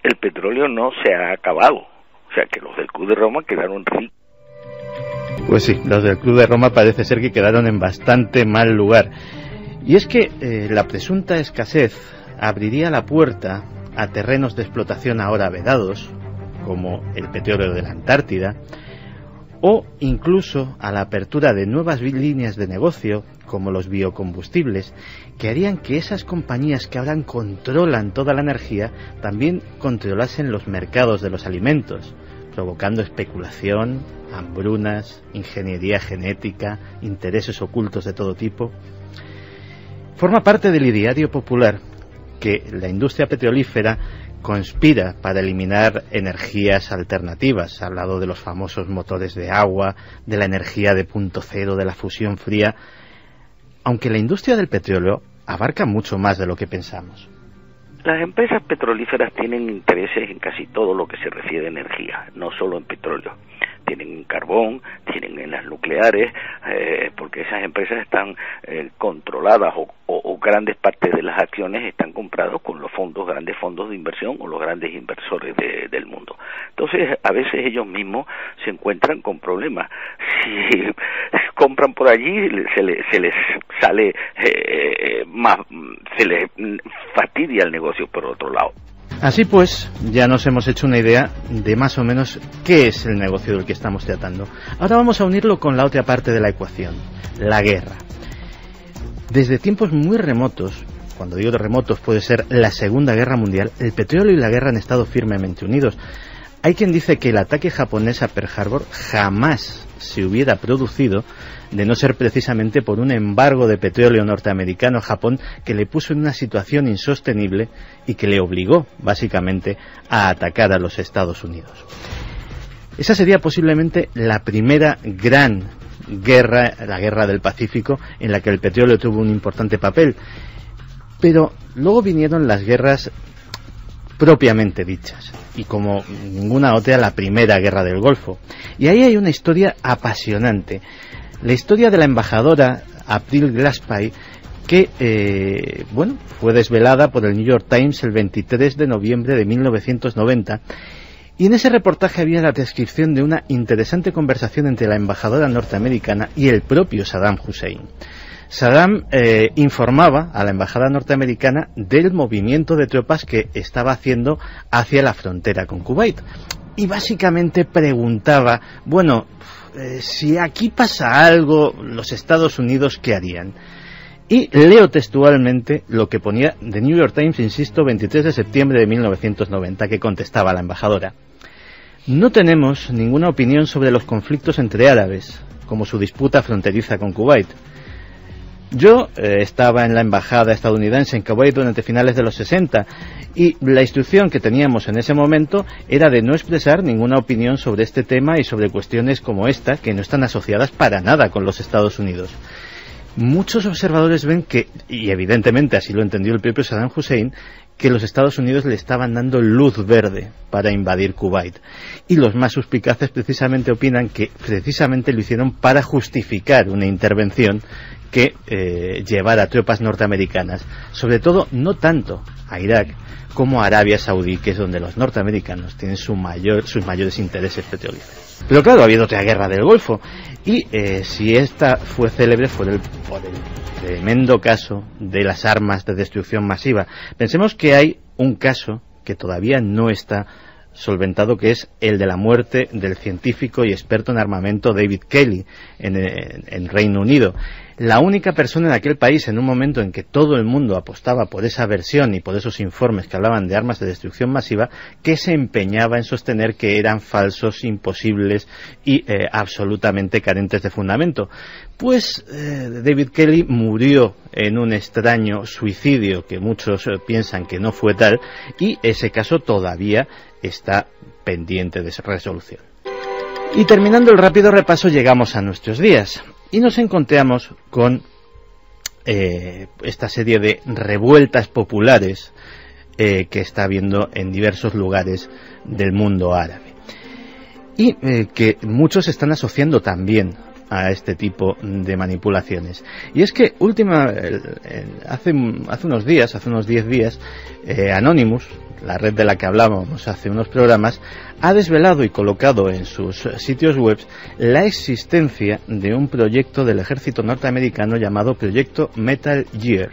El petróleo no se ha acabado. O sea que los del Club de Roma quedaron ricos. Pues sí, los del Club de Roma parece ser que quedaron en bastante mal lugar. Y es que la presunta escasez abriría la puerta a terrenos de explotación ahora vedados, como el petróleo de la Antártida, o incluso a la apertura de nuevas líneas de negocio, como los biocombustibles, que harían que esas compañías que ahora controlan toda la energía también controlasen los mercados de los alimentos, provocando especulación, hambrunas, ingeniería genética, intereses ocultos de todo tipo. Forma parte del ideario popular que la industria petrolífera conspira para eliminar energías alternativas, al lado de los famosos motores de agua, de la energía de punto cero, de la fusión fría, aunque la industria del petróleo abarca mucho más de lo que pensamos. Las empresas petrolíferas tienen intereses en casi todo lo que se refiere a energía, no solo en petróleo. Tienen en carbón, tienen en las nucleares, porque esas empresas están controladas o grandes partes de las acciones están compradas con los grandes fondos de inversión o los grandes inversores del mundo. Entonces, a veces ellos mismos se encuentran con problemas. Si compran por allí, se les sale más, se les fastidia el negocio por otro lado. Así pues, ya nos hemos hecho una idea de más o menos qué es el negocio del que estamos tratando. Ahora vamos a unirlo con la otra parte de la ecuación, la guerra. Desde tiempos muy remotos, cuando digo de remotos puede ser la Segunda Guerra Mundial, el petróleo y la guerra han estado firmemente unidos. Hay quien dice que el ataque japonés a Pearl Harbor jamás se hubiera producido de no ser precisamente por un embargo de petróleo norteamericano a Japón que le puso en una situación insostenible y que le obligó, básicamente, a atacar a los Estados Unidos. Esa sería posiblemente la primera gran guerra, la guerra del Pacífico, en la que el petróleo tuvo un importante papel. Pero luego vinieron las guerras propiamente dichas, y como ninguna otra, la primera guerra del Golfo. Y ahí hay una historia apasionante. La historia de la embajadora April Glaspie, que fue desvelada por el New York Times el 23 de noviembre de 1990, y en ese reportaje había la descripción de una interesante conversación entre la embajadora norteamericana y el propio Saddam Hussein. Saddam informaba a la embajada norteamericana del movimiento de tropas que estaba haciendo hacia la frontera con Kuwait, y básicamente preguntaba, si aquí pasa algo, los Estados Unidos, ¿qué harían? Y leo textualmente lo que ponía The New York Times, insisto, 23 de septiembre de 1990, que contestaba la embajadora. No tenemos ninguna opinión sobre los conflictos entre árabes, como su disputa fronteriza con Kuwait. Yo estaba en la embajada estadounidense en Kuwait durante finales de los 60 y la instrucción que teníamos en ese momento era de no expresar ninguna opinión sobre este tema y sobre cuestiones como esta, que no están asociadas para nada con los Estados Unidos. Muchos observadores ven que, y evidentemente así lo entendió el propio Saddam Hussein, que los Estados Unidos le estaban dando luz verde para invadir Kuwait. Y los más suspicaces precisamente opinan que precisamente lo hicieron para justificar una intervención que llevara tropas norteamericanas, sobre todo no tanto a Irak como a Arabia Saudí, que es donde los norteamericanos tienen sus mayores intereses petrolíferos. Pero claro, ha habido otra guerra del Golfo, y si esta fue célebre fue por el tremendo caso de las armas de destrucción masiva. Pensemos que hay un caso que todavía no está solventado, que es el de la muerte del científico y experto en armamento David Kelly en Reino Unido. La única persona en aquel país, en un momento en que todo el mundo apostaba por esa versión y por esos informes que hablaban de armas de destrucción masiva, que se empeñaba en sostener que eran falsos, imposibles y absolutamente carentes de fundamento. Pues David Kelly murió en un extraño suicidio que muchos piensan que no fue tal, y ese caso todavía está pendiente de resolución. Y terminando el rápido repaso, llegamos a nuestros días y nos encontramos con esta serie de revueltas populares que está habiendo en diversos lugares del mundo árabe, y que muchos están asociando también a este tipo de manipulaciones. Y es que hace unos 10 días, Anonymous, la red de la que hablábamos hace unos programas, ha desvelado y colocado en sus sitios web la existencia de un proyecto del ejército norteamericano llamado Proyecto Metal Gear.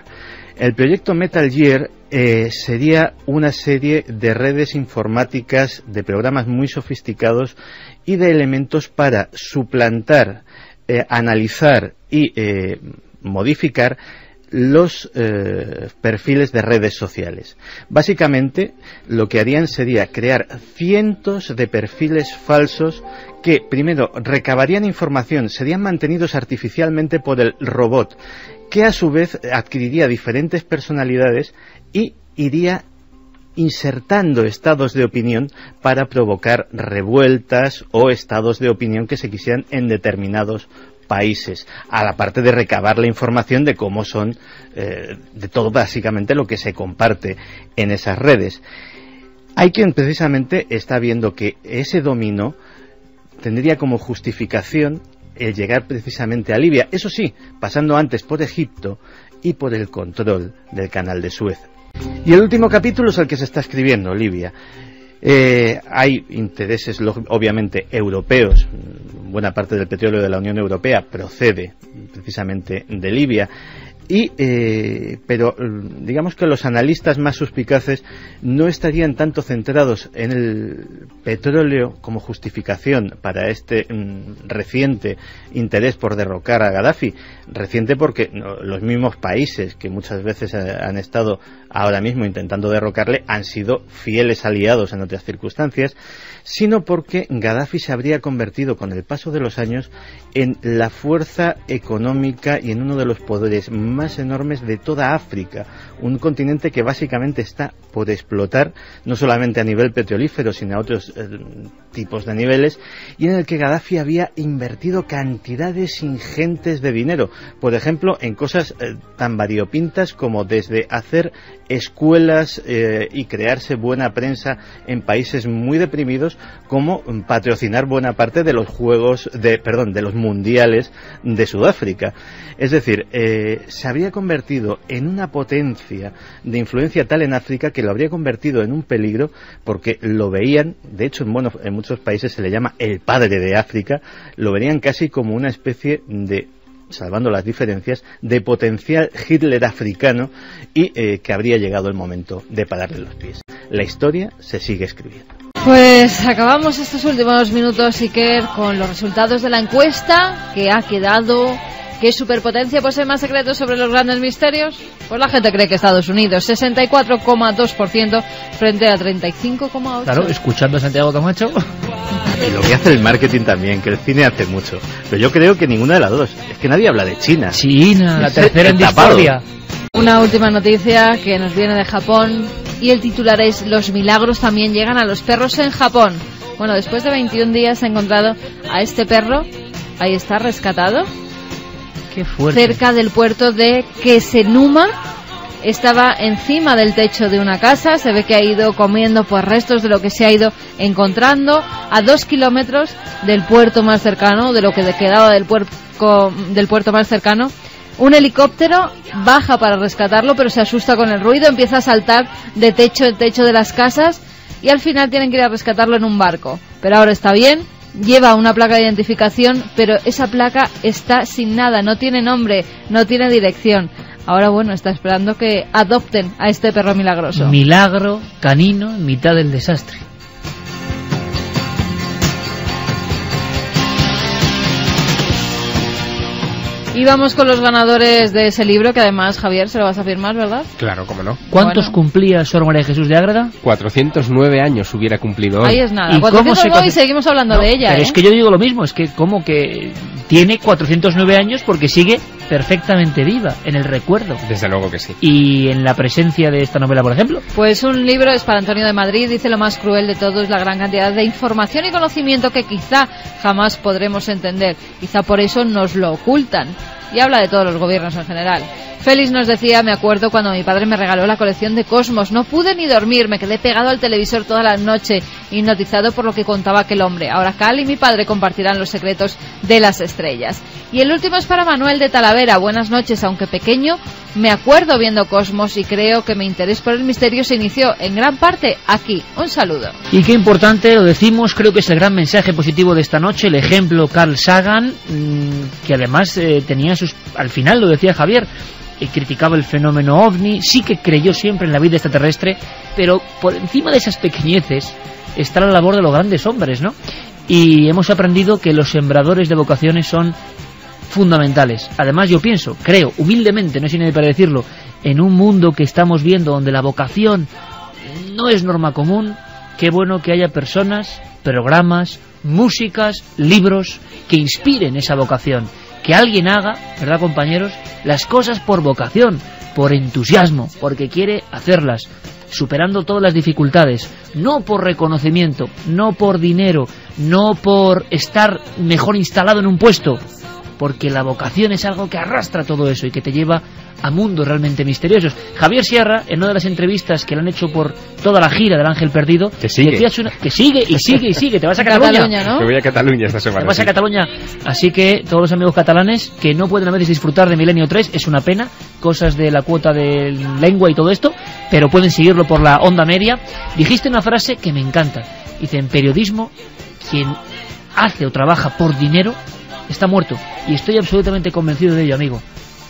El Proyecto Metal Gear sería una serie de redes informáticas, de programas muy sofisticados y de elementos para suplantar, analizar y modificar los perfiles de redes sociales. Básicamente lo que harían sería crear cientos de perfiles falsos que primero recabarían información, serían mantenidos artificialmente por el robot, que a su vez adquiriría diferentes personalidades y iría insertando estados de opinión para provocar revueltas o estados de opinión que se quisieran en determinados países, a la parte de recabar la información de cómo son, de todo básicamente lo que se comparte en esas redes. Hay quien precisamente está viendo que ese dominio tendría como justificación el llegar precisamente a Libia, eso sí, pasando antes por Egipto y por el control del canal de Suez. Y el último capítulo es el que se está escribiendo, Libia. Hay intereses obviamente europeos, buena parte del petróleo de la Unión Europea procede precisamente de Libia, pero digamos que los analistas más suspicaces no estarían tanto centrados en el petróleo como justificación para este reciente interés por derrocar a Gaddafi, reciente porque los mismos países que muchas veces han estado ahora mismo intentando derrocarle han sido fieles aliados en otras circunstancias, sino porque Gaddafi se habría convertido con el paso de los años en la fuerza económica y en uno de los poderes más enormes de toda África, un continente que básicamente está por explotar, no solamente a nivel petrolífero, sino a otros tipos de niveles, y en el que Gaddafi había invertido cantidades ingentes de dinero, por ejemplo, en cosas tan variopintas como desde hacer escuelas y crearse buena prensa en países muy deprimidos, como patrocinar buena parte de los de los mundiales de Sudáfrica. Es decir, se habría convertido en una potencia de influencia tal en África que lo habría convertido en un peligro, porque lo veían, de hecho en muchos países se le llama el padre de África, lo verían casi como una especie de, salvando las diferencias, de potencial Hitler africano, y que habría llegado el momento de pararle los pies. La historia se sigue escribiendo. Pues acabamos estos últimos minutos, Iker, con los resultados de la encuesta que ha quedado. ¿Qué superpotencia posee más secretos sobre los grandes misterios? Pues la gente cree que Estados Unidos, 64,2% frente a 35,8%. Claro, escuchando a Santiago Camacho. Y lo que hace el marketing también, que el cine hace mucho. Pero yo creo que ninguna de las dos. Es que nadie habla de China. China, la tercera en discordia. Una última noticia que nos viene de Japón y el titular es: los milagros también llegan a los perros en Japón. Bueno, después de 21 días se ha encontrado a este perro, ahí está, rescatado. Qué fuerte. Cerca del puerto de Kesenuma. Estaba encima del techo de una casa. Se ve que ha ido comiendo pues restos de lo que se ha ido encontrando. A 2 kilómetros del puerto más cercano, de lo que quedaba del puerto más cercano. Un helicóptero baja para rescatarlo, pero se asusta con el ruido, empieza a saltar de techo en techo de las casas y al final tienen que ir a rescatarlo en un barco. Pero ahora está bien. Lleva una placa de identificación, pero esa placa está sin nada, no tiene nombre, no tiene dirección. Ahora, bueno, está esperando que adopten a este perro milagroso. Milagro canino en mitad del desastre. Y vamos con los ganadores de ese libro, que además, Javier, se lo vas a firmar, ¿verdad? Claro, cómo no. ¿Cuántos cumplía Sor María Jesús de Ágreda? 409 años hubiera cumplido hoy. Ahí es nada. 409 y seguimos hablando de ella, pero es que yo digo lo mismo, es que como que tiene 409 años porque sigue perfectamente viva, en el recuerdo. Desde luego que sí. ¿Y en la presencia de esta novela, por ejemplo? Pues un libro es para Antonio de Madrid, dice: lo más cruel de todo es la gran cantidad de información y conocimiento que quizá jamás podremos entender. Quizá por eso nos lo ocultan. Y habla de todos los gobiernos en general. Félix nos decía: me acuerdo cuando mi padre me regaló la colección de Cosmos, no pude ni dormir, me quedé pegado al televisor toda la noche, hipnotizado por lo que contaba aquel hombre. Ahora Cal y mi padre compartirán los secretos de las estrellas. Y el último es para Manuel de Talavera: buenas noches, aunque pequeño, me acuerdo viendo Cosmos y creo que mi interés por el misterio se inició en gran parte aquí. Un saludo. Y qué importante, lo decimos, creo que es el gran mensaje positivo de esta noche, el ejemplo Carl Sagan, que además tenía al final lo decía Javier, criticaba el fenómeno ovni, sí que creyó siempre en la vida extraterrestre, pero por encima de esas pequeñeces está la labor de los grandes hombres, ¿no? Y hemos aprendido que los sembradores de vocaciones son fundamentales. Además, yo pienso, creo, humildemente, no es nadie para decirlo, en un mundo que estamos viendo donde la vocación no es norma común, qué bueno que haya personas, programas, músicas, libros que inspiren esa vocación. Que alguien haga, ¿verdad, compañeros?, las cosas por vocación, por entusiasmo, porque quiere hacerlas, superando todas las dificultades, no por reconocimiento, no por dinero, no por estar mejor instalado en un puesto, porque la vocación es algo que arrastra todo eso y que te lleva a mundos realmente misteriosos. Javier Sierra, en una de las entrevistas que le han hecho por toda la gira del Ángel Perdido, que sigue y sigue, te vas a Cataluña, ¿no? Me voy a Cataluña esta semana. Te vas a Cataluña, así que todos los amigos catalanes que no pueden a veces disfrutar de Milenio 3, es una pena, cosas de la cuota de lengua y todo esto, pero pueden seguirlo por la onda media. Dijiste una frase que me encanta, dice: en periodismo, quien hace o trabaja por dinero está muerto, y estoy absolutamente convencido de ello, amigo.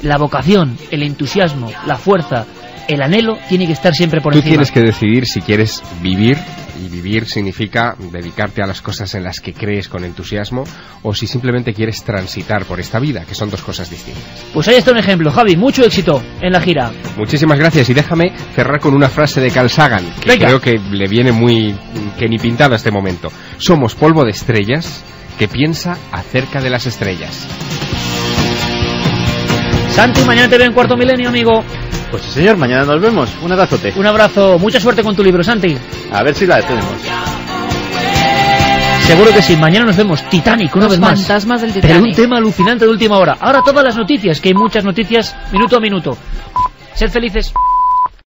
La vocación, el entusiasmo, la fuerza, el anhelo tiene que estar siempre por encima. Tú tienes que decidir si quieres vivir, y vivir significa dedicarte a las cosas en las que crees con entusiasmo, o si simplemente quieres transitar por esta vida, que son dos cosas distintas. Pues ahí está un ejemplo, Javi, mucho éxito en la gira. Muchísimas gracias, y déjame cerrar con una frase de Carl Sagan, que Venga. Creo que le viene muy que ni pintado a este momento. Somos polvo de estrellas que piensa acerca de las estrellas. Santi, mañana te veo en Cuarto Milenio, amigo. Pues sí, señor, mañana nos vemos. Un abrazote. Un abrazo, mucha suerte con tu libro, Santi. A ver si la detenemos. Seguro que sí, mañana nos vemos. Titanic, una vez más. Los fantasmas del Titanic. Pero un tema alucinante de última hora. Ahora todas las noticias, que hay muchas noticias minuto a minuto. Sed felices.